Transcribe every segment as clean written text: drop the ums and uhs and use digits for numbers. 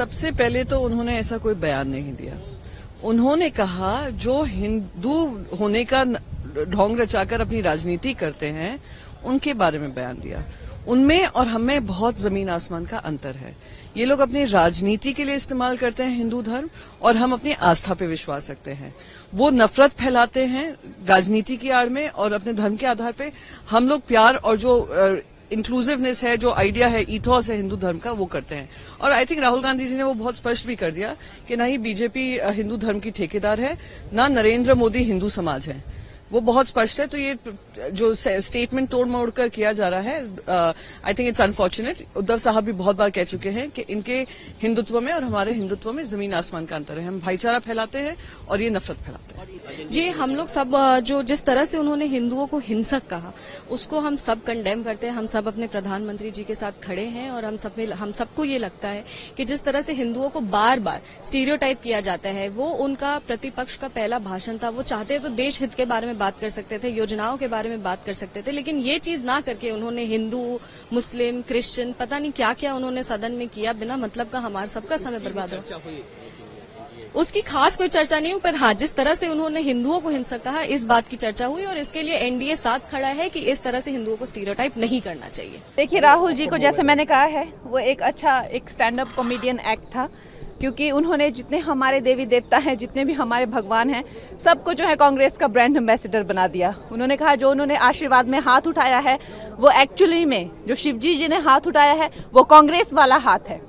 सबसे पहले तो उन्होंने ऐसा कोई बयान नहीं दिया। उन्होंने कहा जो हिंदू होने का ढोंग रचाकर अपनी राजनीति करते हैं उनके बारे में बयान दिया। उनमें और हमें बहुत जमीन आसमान का अंतर है। ये लोग अपनी राजनीति के लिए इस्तेमाल करते हैं हिंदू धर्म, और हम अपनी आस्था पे विश्वास रखते हैं। वो नफरत फैलाते हैं राजनीति की आड़ में, और अपने धर्म के आधार पे हम लोग प्यार और जो इंक्लूसिवनेस है, जो आइडिया है, ईथोस है हिंदू धर्म का, वो करते हैं। और आई थिंक राहुल गांधी जी ने वो बहुत स्पष्ट भी कर दिया कि ना ही बीजेपी हिंदू धर्म की ठेकेदार है, ना नरेंद्र मोदी हिंदू समाज है। वो बहुत स्पष्ट है। तो ये जो स्टेटमेंट तोड़ मोड़ कर किया जा रहा है, I think it's unfortunate. Uddhav साहब भी बहुत बार कह चुके हैं कि इनके हिंदुत्व में और हमारे हिंदुत्व में जमीन आसमान का अंतर है। हम भाईचारा फैलाते हैं और ये नफरत फैलाते हैं। जी, हम लोग सब जो जिस तरह से उन्होंने हिंदुओं को हिंसक कहा, उसको हम सब कंडेम करते हैं। हम सब अपने प्रधानमंत्री जी के साथ खड़े हैं, और हम सबको ये लगता है कि जिस तरह से हिंदुओं को बार बार स्टीरियोटाइप किया जाता है, वो उनका प्रतिपक्ष का पहला भाषण था। वो चाहते तो देश हित के बारे में बात कर सकते थे, योजनाओं के बारे में बात कर सकते थे, लेकिन ये चीज ना करके उन्होंने हिंदू, मुस्लिम, क्रिश्चियन, पता नहीं क्या क्या उन्होंने सदन में किया। बिना मतलब का हमारा सबका समय बर्बाद हो। उसकी खास कोई चर्चा नहीं हुई, पर हाँ, जिस तरह से उन्होंने हिंदुओं को हिंसक कहा, इस बात की चर्चा हुई, और इसके लिए एनडीए साथ खड़ा है कि इस तरह से हिंदुओं को स्टीरियोटाइप नहीं करना चाहिए। देखिए, राहुल जी को जैसे मैंने कहा है, वो एक अच्छा एक स्टैंड अप कॉमेडियन एक्ट था, क्योंकि उन्होंने जितने हमारे देवी देवता हैं, जितने भी हमारे भगवान हैं, सबको जो है कांग्रेस का ब्रांड एम्बेसडर बना दिया। उन्होंने कहा जो उन्होंने आशीर्वाद में हाथ उठाया है, वो एक्चुअली में जो शिवजी जी ने हाथ उठाया है, वो कांग्रेस वाला हाथ है।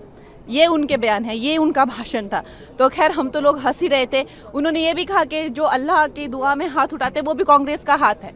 ये उनके बयान है, ये उनका भाषण था। तो खैर, हम तो लोग हंस ही रहे थे। उन्होंने ये भी कहा कि जो अल्लाह की दुआ में हाथ उठाते हैं, वो भी कांग्रेस का हाथ है।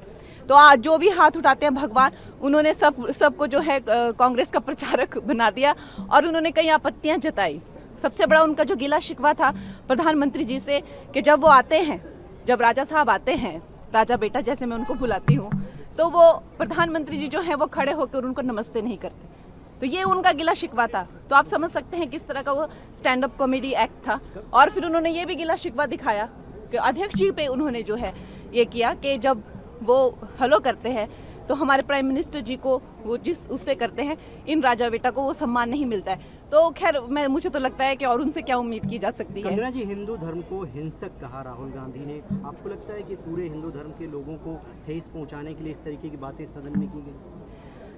तो आज जो भी हाथ उठाते हैं भगवान, उन्होंने सबको जो है कांग्रेस का प्रचारक बना दिया, और उन्होंने कई आपत्तियां जताई। सबसे बड़ा उनका जो गिला शिकवा था प्रधानमंत्री जी से, कि जब वो आते हैं, जब राजा साहब आते हैं, राजा बेटा जैसे मैं उनको बुलाती हूँ, तो वो प्रधानमंत्री जी जो है वो खड़े होकर उनको नमस्ते नहीं करते। तो ये उनका गिला शिकवा था। तो आप समझ सकते हैं किस तरह का वो स्टैंड अप कॉमेडी एक्ट था। और फिर उन्होंने ये भी गिला शिकवा दिखाया कि अध्यक्ष जी पे उन्होंने जो है ये किया कि जब वो हेलो करते हैं तो हमारे प्राइम मिनिस्टर जी को वो जिस उससे करते हैं, इन राजा बेटा को वो सम्मान नहीं मिलता है। तो खैर, मुझे तो लगता है कि और उनसे क्या उम्मीद की जा सकती है। कंगना जी, हिंदू धर्म को हिंसक कहा राहुल गांधी ने। आपको लगता है कि पूरे हिंदू धर्म के लोगों को ठेस पहुंचाने के लिए इस तरीके की बातें सदन में की गई?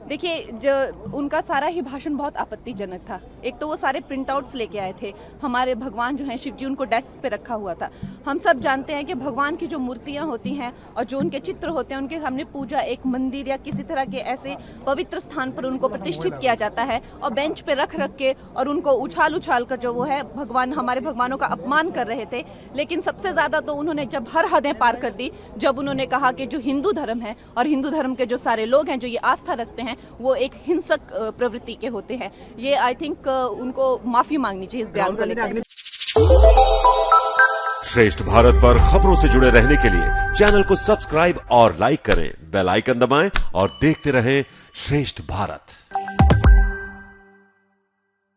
देखिए, जो उनका सारा ही भाषण बहुत आपत्तिजनक था। एक तो वो सारे प्रिंट आउट्स लेके आए थे, हमारे भगवान जो हैं शिव जी, उनको डेस्क पे रखा हुआ था। हम सब जानते हैं कि भगवान की जो मूर्तियां होती हैं और जो उनके चित्र होते हैं, उनके सामने पूजा एक मंदिर या किसी तरह के ऐसे पवित्र स्थान पर उनको प्रतिष्ठित किया जाता है, और बेंच पे रख के और उनको उछाल कर जो वो है भगवान, हमारे भगवानों का अपमान कर रहे थे। लेकिन सबसे ज्यादा तो उन्होंने जब हर हदें पार कर दी, जब उन्होंने कहा कि जो हिंदू धर्म है और हिंदू धर्म के जो सारे लोग हैं जो ये आस्था रखते हैं, वो एक हिंसक प्रवृत्ति के होते हैं। ये आई थिंक उनको माफी मांगनी चाहिए इस बयान को लेकर। श्रेष्ठ भारत पर खबरों से जुड़े रहने के लिए चैनल को सब्सक्राइब और लाइक करें, बेल आइकन दबाएं और देखते रहें श्रेष्ठ भारत।